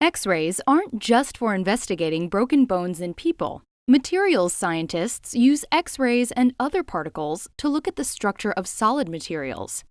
X-rays aren't just for investigating broken bones in people. Materials scientists use X-rays and other particles to look at the structure of solid materials.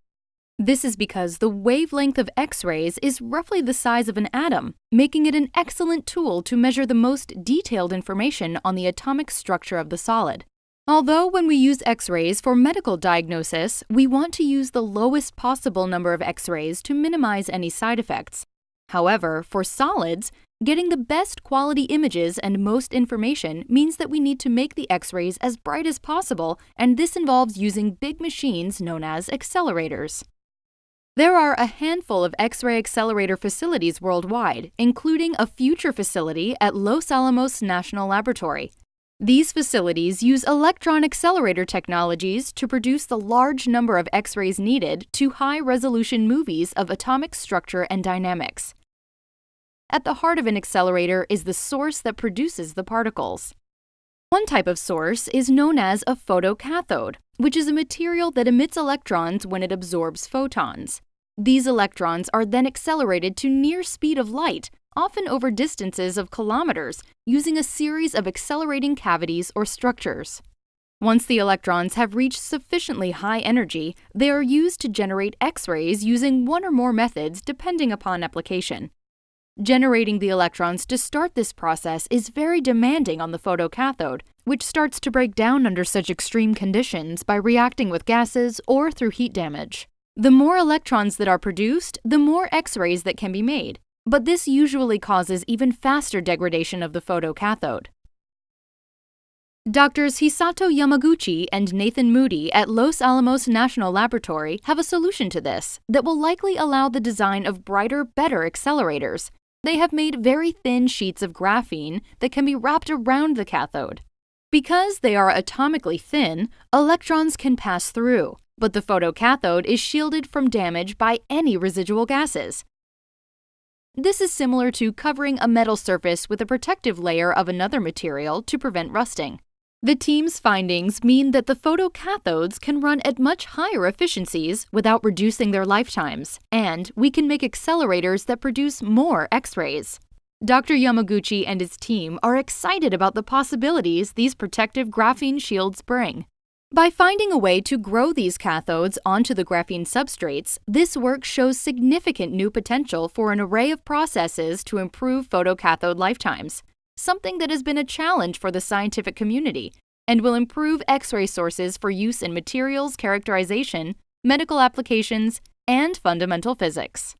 This is because the wavelength of X-rays is roughly the size of an atom, making it an excellent tool to measure the most detailed information on the atomic structure of the solid. Although when we use X-rays for medical diagnosis, we want to use the lowest possible number of X-rays to minimize any side effects. However, for solids, getting the best quality images and most information means that we need to make the X-rays as bright as possible, and this involves using big machines known as accelerators. There are a handful of X-ray accelerator facilities worldwide, including a future facility at Los Alamos National Laboratory. These facilities use electron accelerator technologies to produce the large number of X-rays needed to high-resolution movies of atomic structure and dynamics. At the heart of an accelerator is the source that produces the particles. One type of source is known as a photocathode, which is a material that emits electrons when it absorbs photons. These electrons are then accelerated to near speed of light, often over distances of kilometers, using a series of accelerating cavities or structures. Once the electrons have reached sufficiently high energy, they are used to generate X-rays using one or more methods depending upon application. Generating the electrons to start this process is very demanding on the photocathode, which starts to break down under such extreme conditions by reacting with gases or through heat damage. The more electrons that are produced, the more X-rays that can be made, but this usually causes even faster degradation of the photocathode. Doctors Hisato Yamaguchi and Nathan Moody at Los Alamos National Laboratory have a solution to this that will likely allow the design of brighter, better accelerators. They have made very thin sheets of graphene that can be wrapped around the cathode. Because they are atomically thin, electrons can pass through, but the photocathode is shielded from damage by any residual gases. This is similar to covering a metal surface with a protective layer of another material to prevent rusting. The team's findings mean that the photocathodes can run at much higher efficiencies without reducing their lifetimes, and we can make accelerators that produce more X-rays. Dr. Yamaguchi and his team are excited about the possibilities these protective graphene shields bring. By finding a way to grow these cathodes onto the graphene substrates, this work shows significant new potential for an array of processes to improve photocathode lifetimes, something that has been a challenge for the scientific community, and will improve X-ray sources for use in materials characterization, medical applications, and fundamental physics.